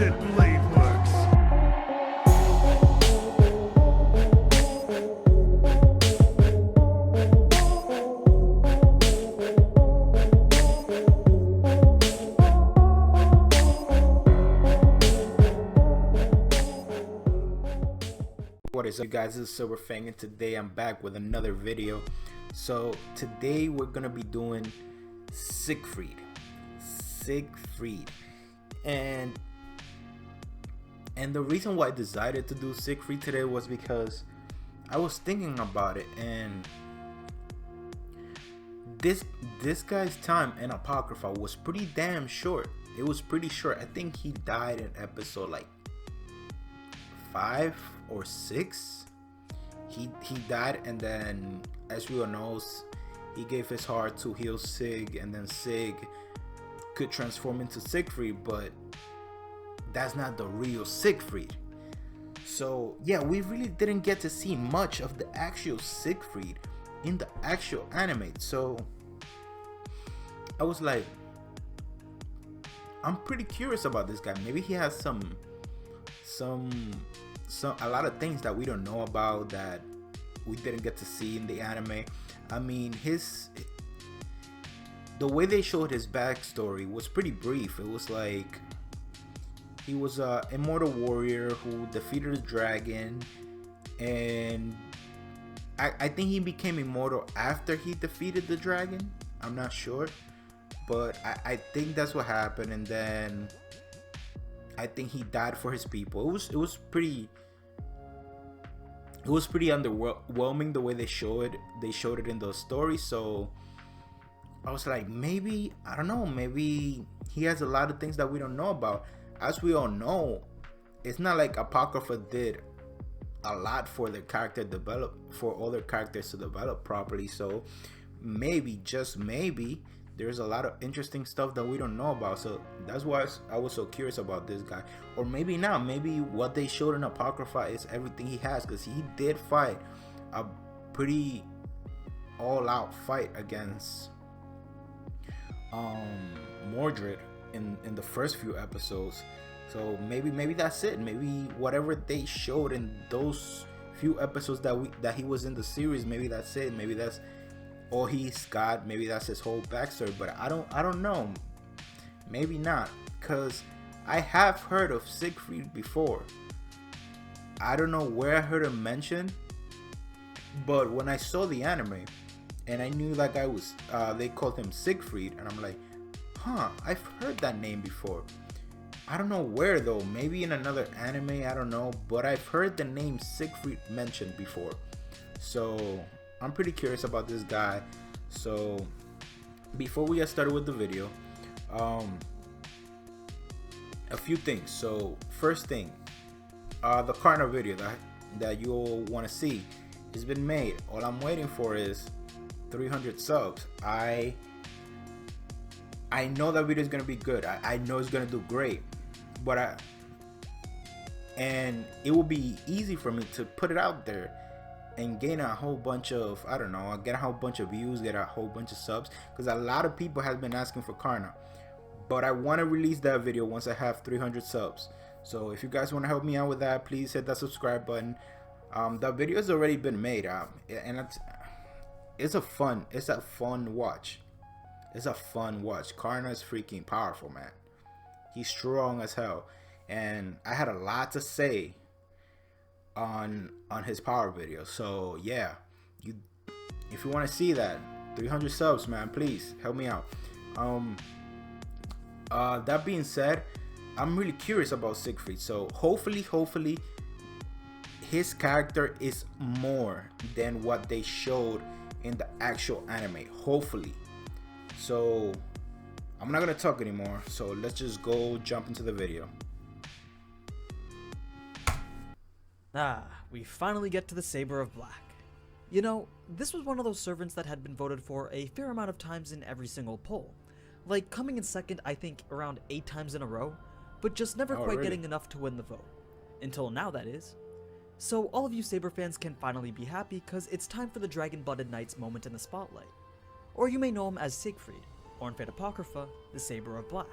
that blade works. What is up, you guys? This is Silver Fang, and today I'm back with another video. So today we're gonna be doing Siegfried, and the reason why I decided to do Siegfried today was because I was thinking about it, and this guy's time in Apocrypha was pretty damn short. It was pretty short. I think he died in episode like 5 or 6. He died, and then, as we all know, he gave his heart to heal Sig, and then Sig could transform into Siegfried, but that's not the real Siegfried. So yeah, we really didn't get to see much of the actual Siegfried in the actual anime. So I was like, I'm pretty curious about this guy. Maybe he has a lot of things that we don't know about, that we didn't get to see in the anime. I mean, the way they showed his backstory was pretty brief. It was like he was a immortal warrior who defeated a dragon, and I think he became immortal after he defeated the dragon. I'm not sure, but I think that's what happened. And then I think he died for his people. It was pretty underwhelming the way they showed it in those stories. So I was like, maybe, I don't know, maybe he has a lot of things that we don't know about. As we all know, it's not like Apocrypha did a lot for their character for all their characters to develop properly. So maybe, just maybe, there's a lot of interesting stuff that we don't know about. So that's why I was so curious about this guy. Or maybe not. Maybe what they showed in Apocrypha is everything he has, because he did fight a pretty all-out fight against Mordred in the first few episodes. So maybe that's it. Maybe whatever they showed in those few episodes that he was in the series, maybe that's it. Maybe that's all he's got. Maybe that's his whole backstory. But I don't know. Maybe not, because I have heard of Siegfried before. I don't know where I heard him mentioned, but when I saw the anime and I knew that guy was they called him Siegfried, and I'm like, I've heard that name before. I don't know where though. Maybe in another anime, I don't know, but I've heard the name Siegfried mentioned before. So I'm pretty curious about this guy. So before we get started with the video, a few things. So first thing, the Karna video that you'll want to see has been made. All I'm waiting for is 300 subs. I know that video is gonna be good. I know it's gonna do great, but and it will be easy for me to put it out there and gain a whole bunch of, I don't know, get a whole bunch of views, get a whole bunch of subs, because a lot of people have been asking for Karna. But I want to release that video once I have 300 subs. So if you guys want to help me out with that, please hit that subscribe button. The video has already been made, and it's a fun watch. It's a fun watch. Karna is freaking powerful, man. He's strong as hell, and I had a lot to say on his power video. So yeah, if you want to see that, 300 subs, man, please help me out. That being said, I'm really curious about Siegfried. So hopefully his character is more than what they showed in the actual anime. Hopefully. So I'm not gonna talk anymore, so let's just go jump into the video. We finally get to the Saber of Black. You know, this was one of those servants that had been voted for a fair amount of times in every single poll. Like, coming in second, I think, around 8 times in a row, but just never quite really? getting enough to win the vote. Until now, that is. So all of you Saber fans can finally be happy, because it's time for the Dragon-Blooded Knight's moment in the spotlight. Or you may know him as Siegfried, or in Fate Apocrypha, the Saber of Black.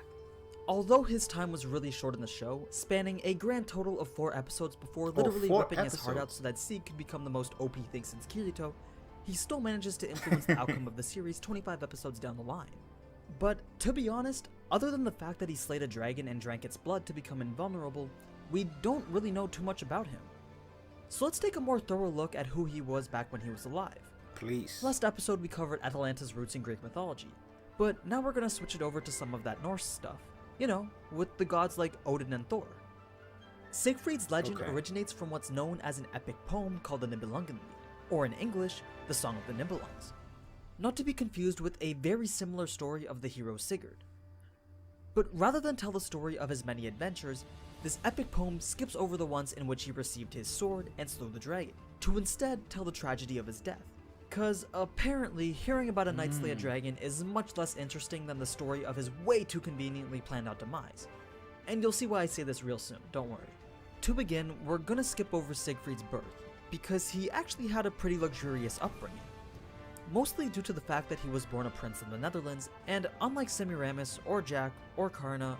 Although his time was really short in the show, spanning a grand total of 4 episodes before literally 4 ripping his heart out episodes. so that Sieg could become the most OP thing since Kirito, he still manages to influence the outcome of the series 25 episodes down the line. But to be honest, other than the fact that he slayed a dragon and drank its blood to become invulnerable, we don't really know too much about him. So let's take a more thorough look at who he was back when he was alive. Please. Last episode we covered Atalanta's roots in Greek mythology, but now we're gonna switch it over to some of that Norse stuff. You know, with the gods like Odin and Thor. Siegfried's legend originates from what's known as an epic poem called the Nibelungenlied, or in English, the Song of the Nibelungs. Not to be confused with a very similar story of the hero Sigurd. But rather than tell the story of his many adventures, this epic poem skips over the ones in which he received his sword and slew the dragon, to instead tell the tragedy of his death. Cause apparently, hearing about a knight slay a dragon is much less interesting than the story of his way too conveniently planned out demise. And you'll see why I say this real soon, don't worry. To begin, we're gonna skip over Siegfried's birth, because he actually had a pretty luxurious upbringing. Mostly due to the fact that he was born a prince in the Netherlands, and unlike Semiramis, or Jack, or Karna,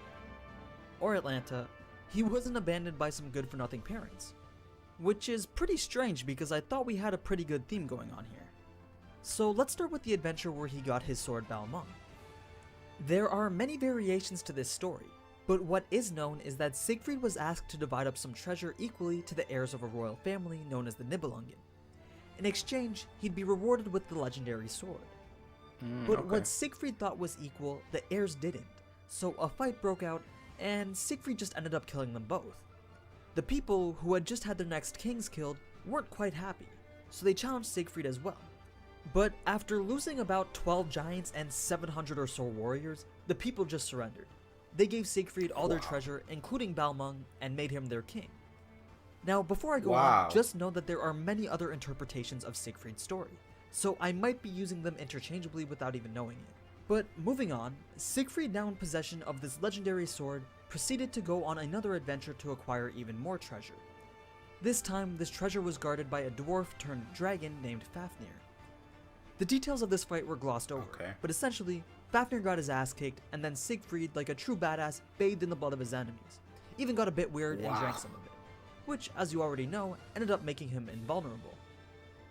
or Atlanta, he wasn't abandoned by some good-for-nothing parents. Which is pretty strange because I thought we had a pretty good theme going on here. So let's start with the adventure where he got his sword Balmung. There are many variations to this story, but what is known is that Siegfried was asked to divide up some treasure equally to the heirs of a royal family known as the Nibelungen. In exchange, he'd be rewarded with the legendary sword. But what Siegfried thought was equal, the heirs didn't, so a fight broke out and Siegfried just ended up killing them both. The people who had just had their next kings killed weren't quite happy, so they challenged Siegfried as well. But after losing about 12 giants and 700 or so warriors, the people just surrendered. They gave Siegfried all their treasure, including Balmung, and made him their king. Now, before I go on, just know that there are many other interpretations of Siegfried's story, so I might be using them interchangeably without even knowing it. But moving on, Siegfried, now in possession of this legendary sword, proceeded to go on another adventure to acquire even more treasure. This time, this treasure was guarded by a dwarf turned dragon named Fafnir. The details of this fight were glossed over, but essentially, Fafnir got his ass kicked, and then Siegfried, like a true badass, bathed in the blood of his enemies. Even got a bit weird and drank some of it, which, as you already know, ended up making him invulnerable.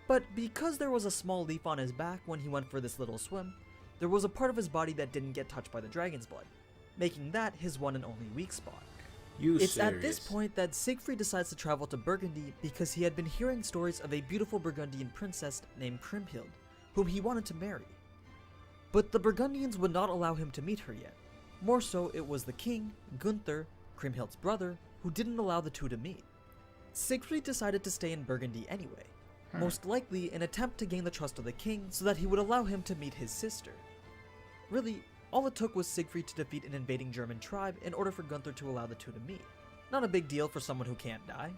But because there was a small leaf on his back when he went for this little swim, there was a part of his body that didn't get touched by the dragon's blood, making that his one and only weak spot. It's at this point that Siegfried decides to travel to Burgundy because he had been hearing stories of a beautiful Burgundian princess named Kriemhild, whom he wanted to marry. But the Burgundians would not allow him to meet her yet. More so, it was the king, Gunther, Kriemhild's brother, who didn't allow the two to meet. Siegfried decided to stay in Burgundy anyway, most likely an attempt to gain the trust of the king so that he would allow him to meet his sister. Really, all it took was Siegfried to defeat an invading German tribe in order for Gunther to allow the two to meet. Not a big deal for someone who can't die.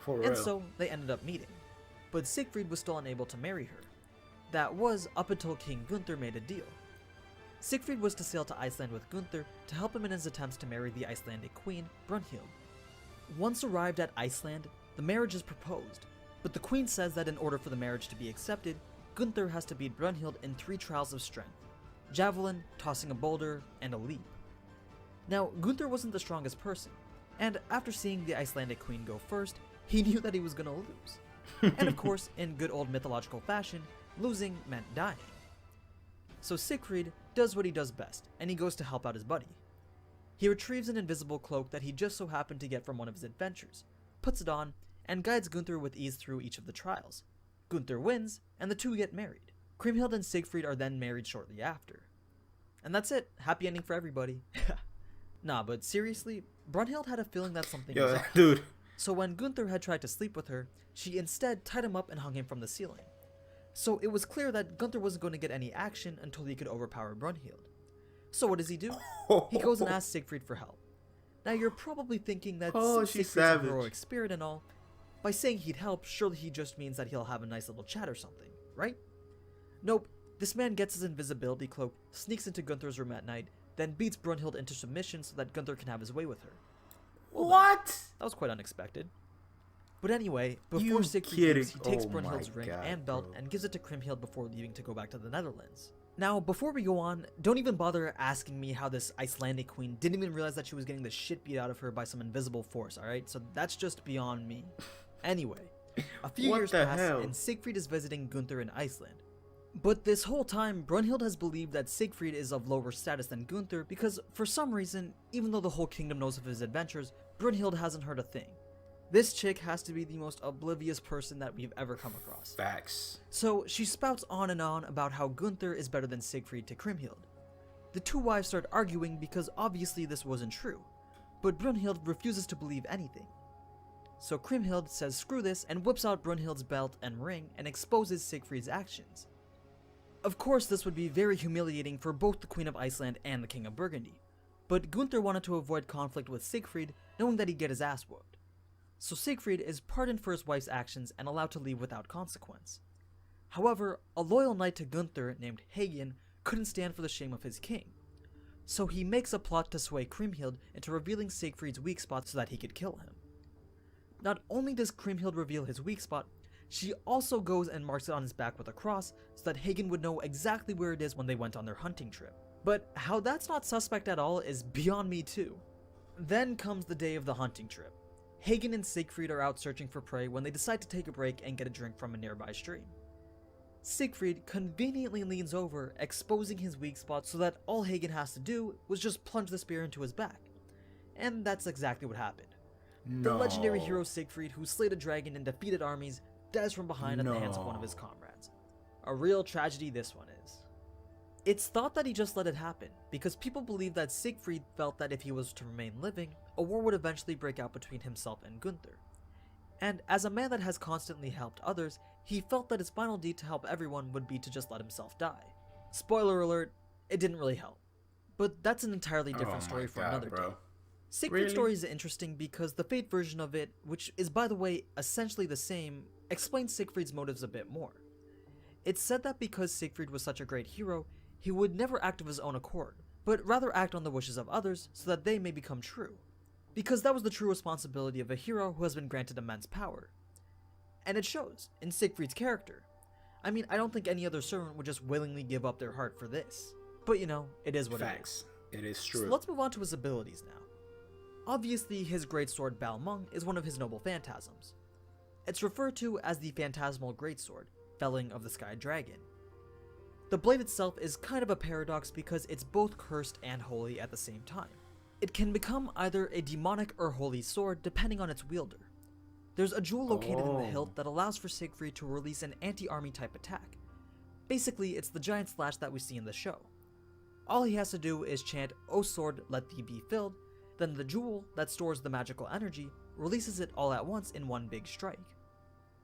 And so, they ended up meeting. But Siegfried was still unable to marry her. That was up until King Gunther made a deal. Siegfried was to sail to Iceland with Gunther to help him in his attempts to marry the Icelandic queen, Brunhild. Once arrived at Iceland, the marriage is proposed, but the queen says that in order for the marriage to be accepted, Gunther has to beat Brunhild in 3 trials of strength: javelin, tossing a boulder, and a leap. Now, Gunther wasn't the strongest person, and after seeing the Icelandic queen go first, he knew that he was gonna lose. And of course, in good old mythological fashion, losing meant dying. So Siegfried does what he does best, and he goes to help out his buddy. He retrieves an invisible cloak that he just so happened to get from one of his adventures, puts it on, and guides Gunther with ease through each of the trials. Gunther wins, and the two get married. Kriemhild and Siegfried are then married shortly after. And that's it. Happy ending for everybody. Nah, but seriously, Brunhild had a feeling that something was up. Dude. So when Gunther had tried to sleep with her, she instead tied him up and hung him from the ceiling. So it was clear that Gunther wasn't going to get any action until he could overpower Brunhild. So what does he do? He goes and asks Siegfried for help. Now you're probably thinking that since Siegfried's a heroic spirit and all, by saying he'd help, surely he just means that he'll have a nice little chat or something, right? Nope, this man gets his invisibility cloak, sneaks into Gunther's room at night, then beats Brunhild into submission so that Gunther can have his way with her. Well, What? That was quite unexpected. But anyway, before Siegfried leaves, he takes Brunhild's ring and belt and gives it to Kriemhild before leaving to go back to the Netherlands. Now, before we go on, don't even bother asking me how this Icelandic queen didn't even realize that she was getting the shit beat out of her by some invisible force, alright? So that's just beyond me. Anyway, a few What years the pass hell? and Siegfried is visiting Gunther in Iceland. But this whole time, Brunhild has believed that Siegfried is of lower status than Gunther because, for some reason, even though the whole kingdom knows of his adventures, Brunhild hasn't heard a thing. This chick has to be the most oblivious person that we've ever come across. Facts. So she spouts on and on about how Gunther is better than Siegfried to Kriemhild. The two wives start arguing because obviously this wasn't true, but Brunhild refuses to believe anything. So Kriemhild says screw this and whips out Brunhild's belt and ring and exposes Siegfried's actions. Of course, this would be very humiliating for both the Queen of Iceland and the King of Burgundy, but Gunther wanted to avoid conflict with Siegfried, knowing that he'd get his ass whooped. So Siegfried is pardoned for his wife's actions and allowed to leave without consequence. However, a loyal knight to Gunther named Hagen couldn't stand for the shame of his king, so he makes a plot to sway Kriemhild into revealing Siegfried's weak spot so that he could kill him. Not only does Kriemhild reveal his weak spot, she also goes and marks it on his back with a cross so that Hagen would know exactly where it is when they went on their hunting trip. But how that's not suspect at all is beyond me too. Then comes the day of the hunting trip. Hagen and Siegfried are out searching for prey when they decide to take a break and get a drink from a nearby stream. Siegfried conveniently leans over, exposing his weak spot so that all Hagen has to do was just plunge the spear into his back. And that's exactly what happened. The legendary hero Siegfried, who slayed a dragon and defeated armies, dies from behind at the hands of one of his comrades. A real tragedy this one is. It's thought that he just let it happen, because people believe that Siegfried felt that if he was to remain living, a war would eventually break out between himself and Gunther. And as a man that has constantly helped others, he felt that his final deed to help everyone would be to just let himself die. Spoiler alert, it didn't really help. But that's an entirely different story for another day. Siegfried's story is interesting because the Fate version of it, which is by the way essentially the same, explains Siegfried's motives a bit more. It's said that because Siegfried was such a great hero, he would never act of his own accord, but rather act on the wishes of others so that they may become true. Because that was the true responsibility of a hero who has been granted immense power. And it shows in Siegfried's character. I mean, I don't think any other servant would just willingly give up their heart for this. But you know, it is what it is. It is true. So let's move on to his abilities now. Obviously, his greatsword Balmung is one of his noble phantasms. It's referred to as the Phantasmal Greatsword, Felling of the Sky Dragon. The blade itself is kind of a paradox because it's both cursed and holy at the same time. It can become either a demonic or holy sword depending on its wielder. There's a jewel located in the hilt that allows for Siegfried to release an anti-army type attack. Basically, it's the giant slash that we see in the show. All he has to do is chant, "O sword, let thee be filled," then the jewel that stores the magical energy releases it all at once in one big strike.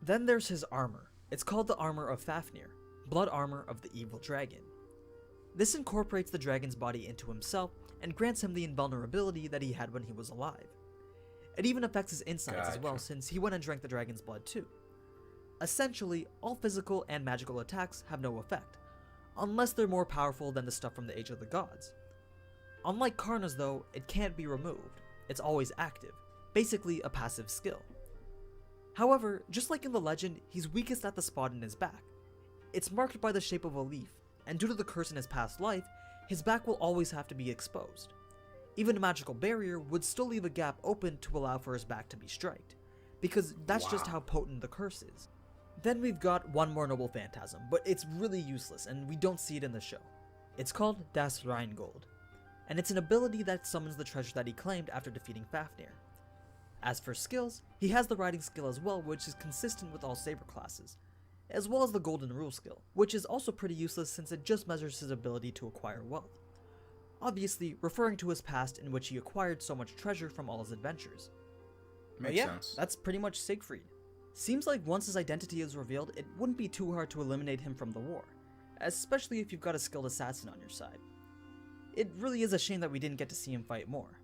Then there's his armor. It's called the Armor of Fafnir, blood armor of the evil dragon. This incorporates the dragon's body into himself and grants him the invulnerability that he had when he was alive. It even affects his insides as well, since he went and drank the dragon's blood too. Essentially, all physical and magical attacks have no effect, unless they're more powerful than the stuff from the Age of the Gods. Unlike Karna's though, it can't be removed. It's always active, basically a passive skill. However, just like in the legend, he's weakest at the spot in his back. It's marked by the shape of a leaf, and due to the curse in his past life, his back will always have to be exposed. Even a magical barrier would still leave a gap open to allow for his back to be striked, because that's just how potent the curse is. Then we've got one more noble phantasm, but it's really useless and we don't see it in the show. It's called Das Rheingold, and it's an ability that summons the treasure that he claimed after defeating Fafnir. As for skills, he has the riding skill as well, which is consistent with all saber classes, as well as the golden rule skill, which is also pretty useless since it just measures his ability to acquire wealth. Obviously, referring to his past in which he acquired so much treasure from all his adventures. Makes sense. That's pretty much Siegfried. Seems like once his identity is revealed, it wouldn't be too hard to eliminate him from the war, especially if you've got a skilled assassin on your side. It really is a shame that we didn't get to see him fight more.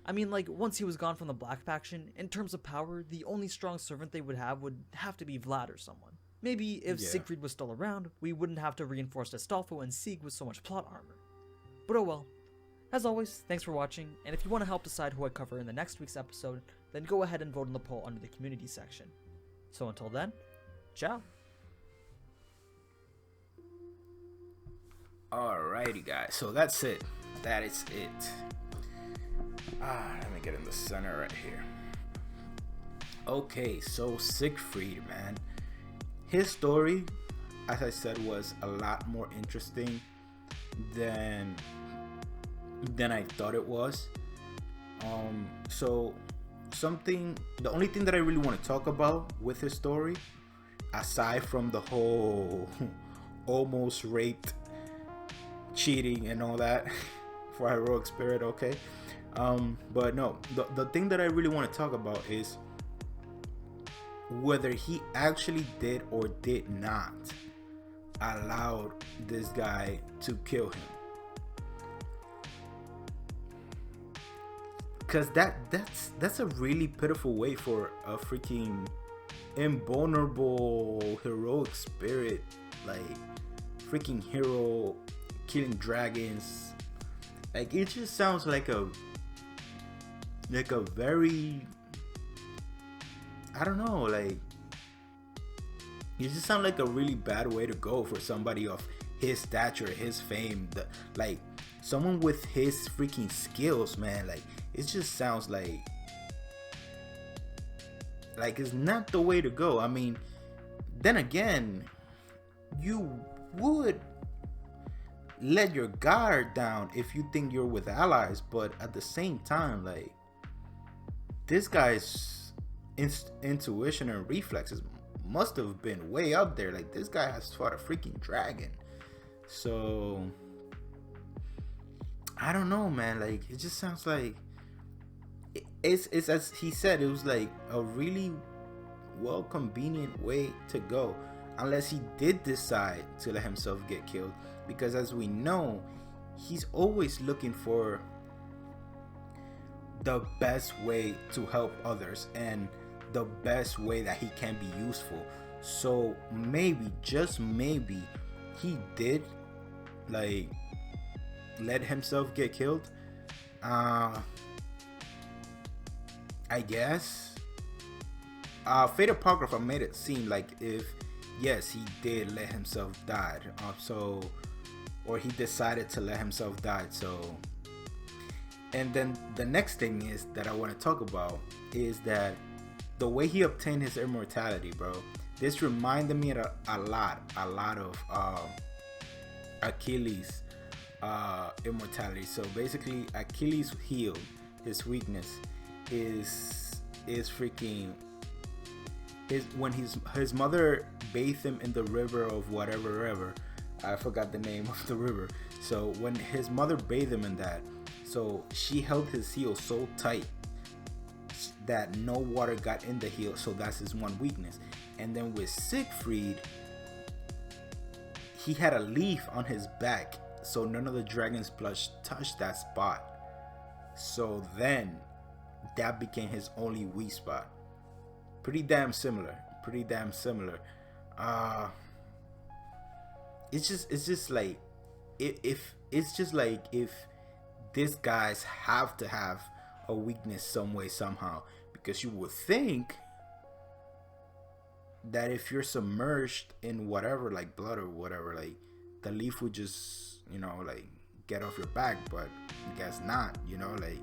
I mean, like, once he was gone from the Black Faction, in terms of power, the only strong servant they would have to be Vlad or someone. Maybe if Siegfried was still around, we wouldn't have to reinforce Astolfo and Sieg with so much plot armor. But oh well. As always, thanks for watching, and if you want to help decide who I cover in the next week's episode, then go ahead and vote in the poll under the community section. So until then, ciao! Alrighty, guys. So that's it. That is it. Let me get in the center right here. Okay, so Siegfried, man. His story, as I said, was a lot more interesting than I thought it was. So the only thing that I really want to talk about with his story, aside from the whole almost raped, cheating and all that for heroic spirit, okay, but no, the thing that I really want to talk about is whether he actually did or did not allowed this guy to kill him. Because that's a really pitiful way for a freaking invulnerable heroic spirit, like freaking hero killing dragons. Like, it just sounds like a very, I don't know, like, it just sounds like a really bad way to go for somebody of his stature, his fame, like someone with his freaking skills, man. Like, it just sounds like it's not the way to go. I mean, then again, you would let your guard down if you think you're with allies, but at the same time, like, this guy's intuition and reflexes must have been way up there. Like, this guy has fought a freaking dragon. So I don't know, man. Like, it just sounds like it's as he said, it was like a really well convenient way to go, unless he did decide to let himself get killed, because as we know, he's always looking for the best way to help others and the best way that he can be useful. So maybe, just maybe, he did like let himself get killed. I guess Fate Apocrypha made it seem like if, yes, he did let himself die, or he decided to let himself die. So, and then the next thing is that I want to talk about is that the way he obtained his immortality, bro. This reminded me a lot of Achilles' immortality. So basically, Achilles' heel, his weakness, is freaking when his mother bathed him in the river of whatever river. I forgot the name of the river. So when his mother bathed him in that, so she held his heel so tight that no water got in the heel. So that's his one weakness. And then with Siegfried, he had a leaf on his back, so none of the dragon's blood touched that spot. So then that became his only weak spot. Pretty damn similar. It's just like if these guys have to have a weakness some way, somehow, because you would think that if you're submerged in whatever, like blood or whatever, like the leaf would just, like get off your back, but I guess not, like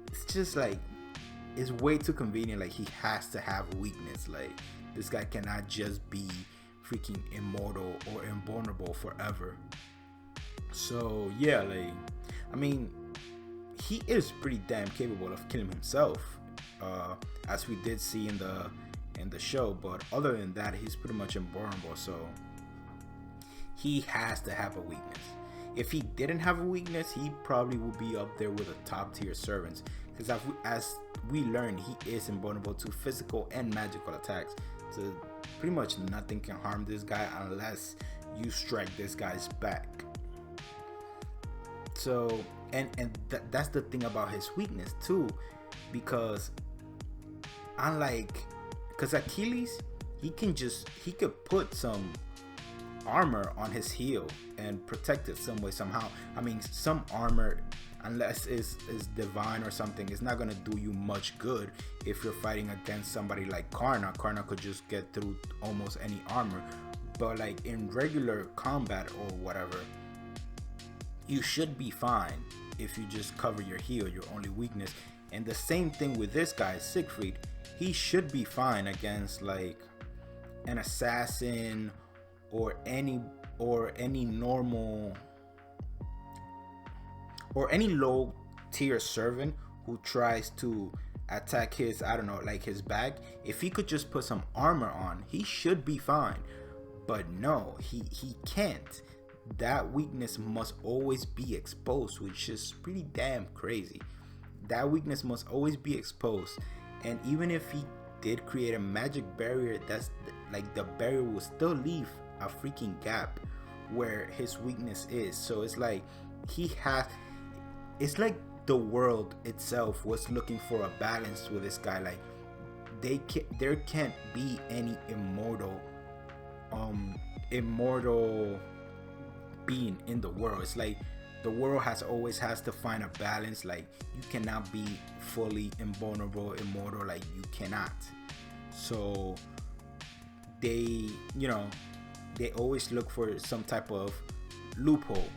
it's just like, it's way too convenient. Like, he has to have weakness. Like, this guy cannot just be freaking immortal or invulnerable forever. So yeah, like, I mean, he is pretty damn capable of killing himself, as we did see in the show, but other than that, he's pretty much invulnerable. So he has to have a weakness. If he didn't have a weakness, he probably would be up there with the top tier servants, because as we learned, he is invulnerable to physical and magical attacks. So pretty much nothing can harm this guy unless you strike this guy's back. So that's the thing about his weakness too, because because Achilles, he could put some armor on his heel and protect it some way, somehow. I mean, some armor, unless it's divine or something, it's not gonna do you much good if you're fighting against somebody like Karna. Karna could just get through almost any armor, but like in regular combat or whatever, you should be fine if you just cover your heel, your only weakness. And the same thing with this guy, Siegfried. He should be fine against like an assassin or any normal or any low tier servant who tries to attack his, I don't know, like his back. If he could just put some armor on, he should be fine. But no, he can't. That weakness must always be exposed, which is pretty damn crazy. That weakness must always be exposed. And even if he did create a magic barrier, that's like the barrier will still leave a freaking gap where his weakness is. So it's like it's like the world itself was looking for a balance with this guy. Like there can't be any immortal being in the world. It's like the world always has to find a balance. Like you cannot be fully invulnerable, immortal. Like you cannot. So they always look for some type of loophole,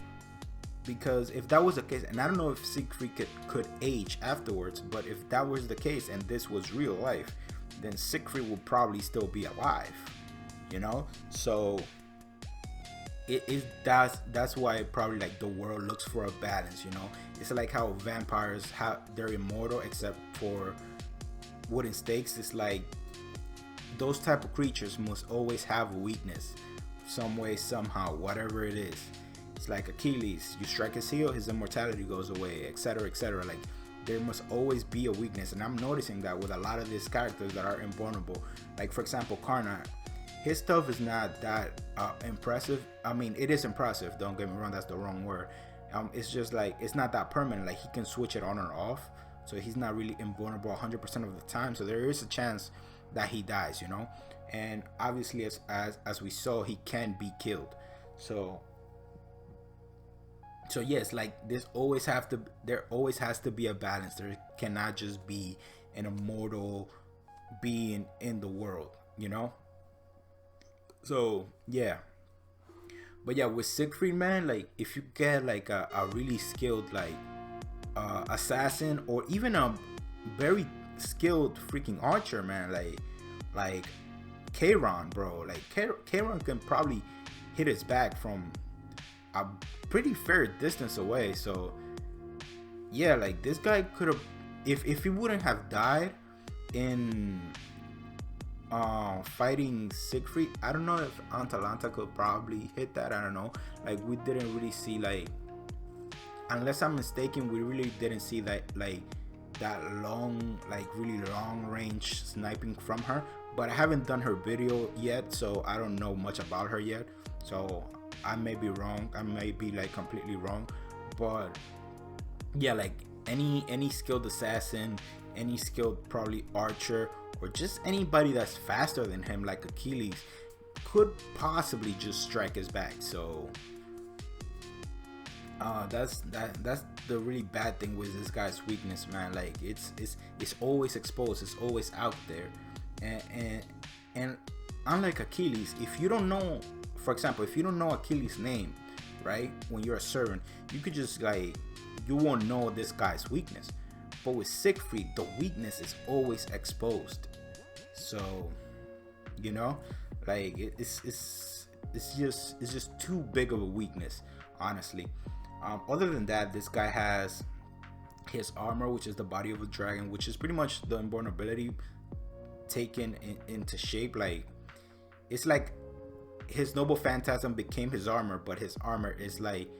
because if that was the case, and I don't know if Siegfried could age afterwards, but if that was the case and this was real life, then Siegfried would probably still be alive, so that's why probably like the world looks for a balance. It's like how vampires they're immortal except for wooden stakes. It's like those type of creatures must always have a weakness some way, somehow, whatever it is. It's like Achilles, you strike his heel, his immortality goes away, etc., etc. Like there must always be a weakness, and I'm noticing that with a lot of these characters that are invulnerable. Like for example, Karna, his stuff is not that impressive. I mean, it is impressive, don't get me wrong, that's the wrong word. It's just like it's not that permanent. Like he can switch it on or off, so he's not really invulnerable 100% of the time. So there is a chance that he dies, and obviously as we saw, he can be killed. So yes, like there always has to be a balance. There cannot just be an immortal being in the world, so yeah. But yeah, with Siegfried, man, like if you get like a really skilled like assassin, or even a very skilled freaking archer, man, like CAREE, bro, like CAREE can probably hit his back from a pretty fair distance away. So yeah, like this guy could have, if he wouldn't have died in fighting Siegfried, I don't know if Atalanta could probably hit that. I don't know, like we didn't really see, like, unless I'm mistaken, we really didn't see that like that long, like really long range sniping from her. But I haven't done her video yet, so I don't know much about her yet, so I may be wrong, I may be like completely wrong. But yeah, like any skilled assassin, any skilled probably archer, or just anybody that's faster than him like Achilles could possibly just strike his back. So that's the really bad thing with this guy's weakness, man. Like it's always exposed, it's always out there. And unlike Achilles, if you don't know, for example, if you don't know Achilles' name, right, when you're a servant, you could just like, you won't know this guy's weakness. But with Siegfried, the weakness is always exposed. So like it's just too big of a weakness, honestly. Other than that, this guy has his armor, which is the body of a dragon, which is pretty much the invulnerability taken into shape. Like it's like his noble phantasm became his armor, but his armor is like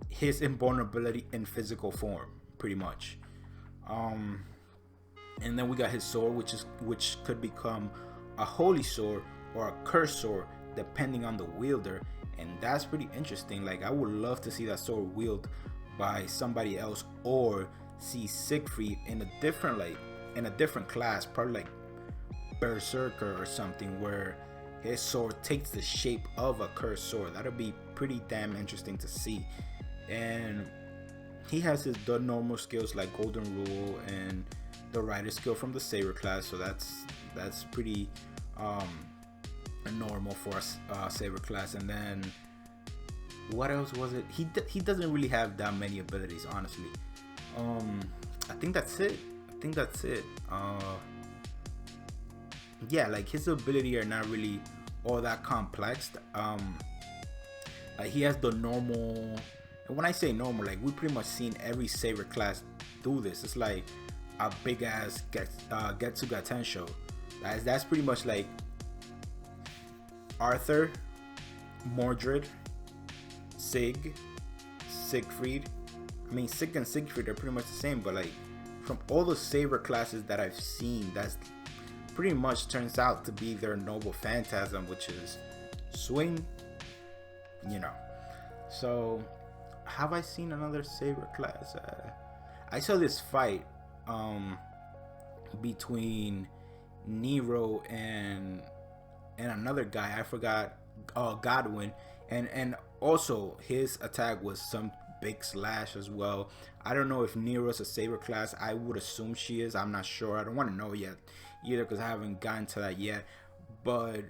his invulnerability in physical form, pretty much. And then we got his sword, which could become a holy sword or a cursed sword depending on the wielder, and that's pretty interesting. Like I would love to see that sword wielded by somebody else, or see Siegfried in a different class, probably like Berserker or something, where his sword takes the shape of a cursed sword. That'll be pretty damn interesting to see. And he has the normal skills like Golden Rule and the Rider skill from the Saber class, so that's pretty normal for a Saber class. And then What else was it? He doesn't really have that many abilities, honestly. Um, I think that's it. I think that's it. Yeah, like his ability are not really all that complex. Like he has the normal. And when I say normal, like we pretty much seen every saber class do this. It's like a big ass Getsu Gatensho. That's pretty much like Arthur, Mordred, Siegfried. I mean, Sig and Siegfried are pretty much the same, but like from all the saber classes that I've seen, that's pretty much turns out to be their noble phantasm, which is swing, you know. So, have I seen another saber class? I saw this fight between Nero and another guy. I forgot. Godwin, and also his attack was some big slash as well. I don't know if Nero's a saber class. I would assume she is. I'm not sure. I don't want to know yet either because I haven't gotten to that yet. But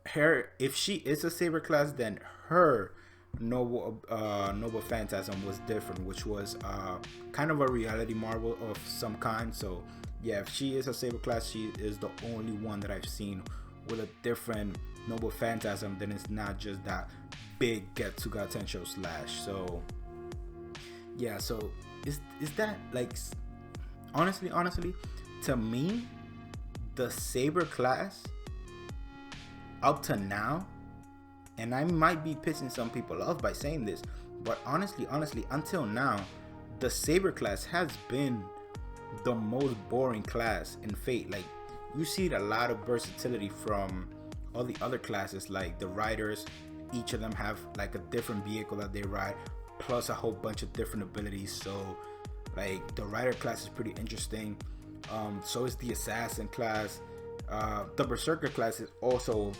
her, if she is a saber class, then her noble phantasm was different, which was kind of a reality marvel of some kind. So yeah, if she is a saber class, she is the only one that I've seen with a different noble phantasm. Then it's not just that big Getsuga Tensho slash. So yeah, so is that like honestly to me the saber class up to now, and I might be pissing some people off by saying this, but honestly until now the saber class has been the most boring class in Fate. Like you see a lot of versatility from all the other classes, like the riders, each of them have like a different vehicle that they ride plus a whole bunch of different abilities. So like the rider class is pretty interesting. So is the assassin class. The berserker class is also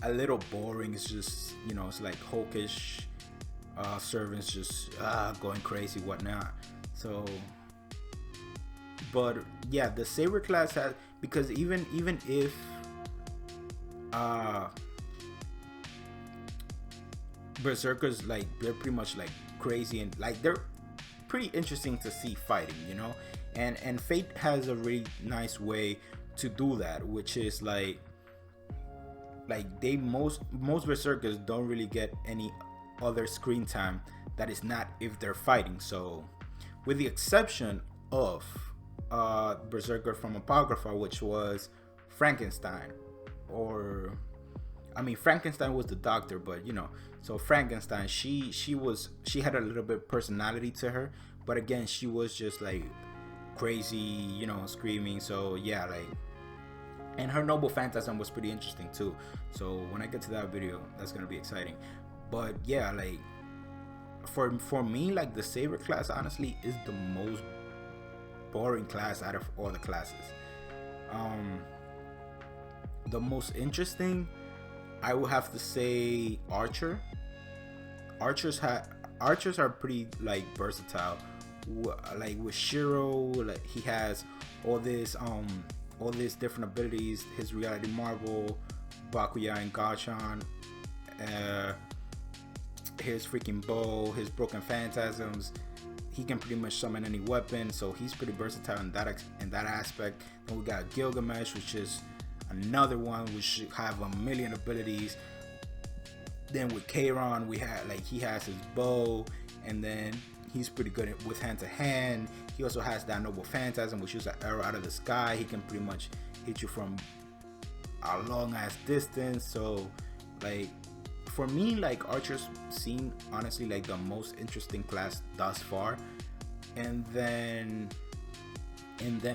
a little boring. It's just, you know, it's like Hulkish servants just going crazy, whatnot. So but yeah, the saber class has, because even if berserkers, like they're pretty much like crazy and like they're pretty interesting to see fighting, you know, and Fate has a really nice way to do that, which is like they most berserkers don't really get any other screen time that is not if they're fighting. So with the exception of berserker from Apocrypha, which was Frankenstein, or I mean Frankenstein was the doctor, but you know, so Frankenstein, she had a little bit personality to her, but again she was just like crazy, you know, screaming. So yeah, like, and her noble phantasm was pretty interesting too. So when I get to that video, that's gonna be exciting. But yeah, like for me, like the saber class honestly is the most boring class out of all the classes. The most interesting, I would have to say Archer. Archers are pretty like versatile. Like with Shiro, like he has all these different abilities. His reality marvel, Bakuya and Gachan, his freaking bow, his broken phantasms. He can pretty much summon any weapon, so he's pretty versatile in that aspect. Then we got Gilgamesh, which is another one which have a million abilities. Then with Kairon, we had like he has his bow, and then he's pretty good with hand to hand. He also has that noble phantasm, which is an arrow out of the sky. He can pretty much hit you from a long ass distance. So like for me, like Archers seem honestly like the most interesting class thus far. And then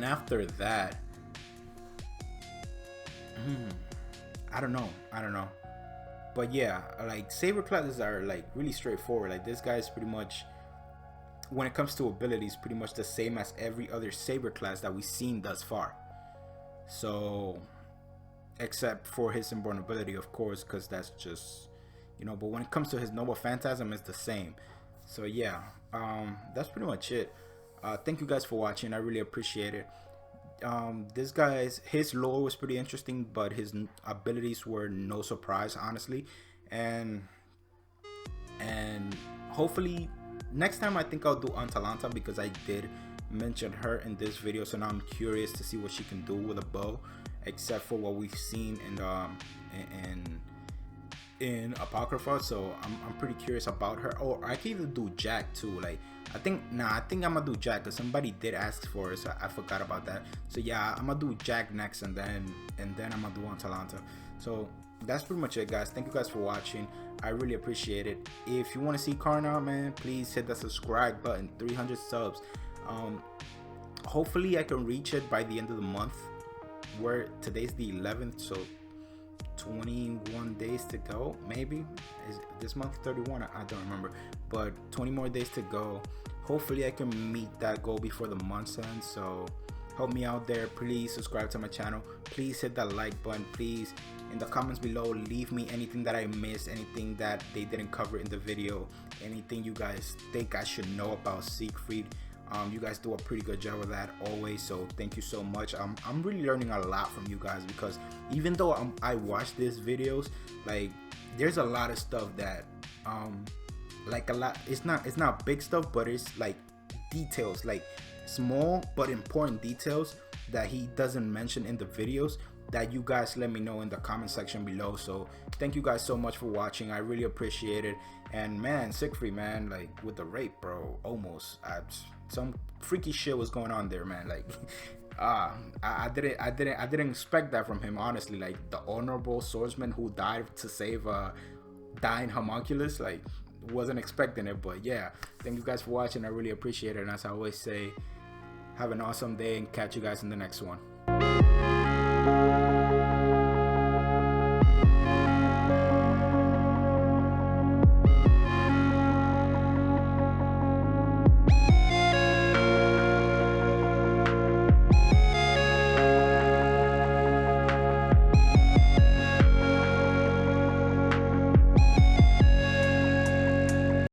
after that, I don't know. But yeah, like saber classes are like really straightforward. Like this guy is pretty much, when it comes to abilities, pretty much the same as every other saber class that we've seen thus far. So except for his inborn ability, of course, because that's just, you know, but when it comes to his noble phantasm, it's the same. So yeah, that's pretty much it. Thank you guys for watching. I really appreciate it. This guy's, his lore was pretty interesting, but his abilities were no surprise, honestly. and and hopefully next time I think I'll do Atalanta, because I did mention her in this video, so now I'm curious to see what she can do with a bow, except for what we've seen in Apocrypha. So I'm pretty curious about her. Or I can even do Jack too. Like I think I'm gonna do Jack, because somebody did ask for it, so I forgot about that. So yeah, I'm gonna do Jack next, and then I'm gonna do Atalanta. So that's pretty much it, guys. Thank you guys for watching. I really appreciate it. If you want to see CAREE, man, please hit that subscribe button. 300 subs. Hopefully I can reach it by the end of the month. Where today's the 11th, so 21 days to go. Maybe is this month 31? I don't remember, but 20 more days to go. Hopefully I can meet that goal before the month's end. So help me out there. Please subscribe to my channel. Please hit that like button. Please, in the comments below, leave me anything that I missed, anything that they didn't cover in the video, anything you guys think I should know about Siegfried. You guys do a pretty good job of that always, so thank you so much. I'm really learning a lot from you guys, because even though I watch these videos, like there's a lot of stuff that like a lot, it's not big stuff, but it's like details, like small but important details that he doesn't mention in the videos, that you guys let me know in the comment section below. So thank you guys so much for watching. I really appreciate it. And man, Siegfried, man, like with the rape, bro, almost some freaky shit was going on there, man. Like I didn't expect that from him, honestly. Like the honorable swordsman who died to save dying homunculus, like wasn't expecting it. But yeah, thank you guys for watching. I really appreciate it. And as I always say, have an awesome day, and catch you guys in the next one.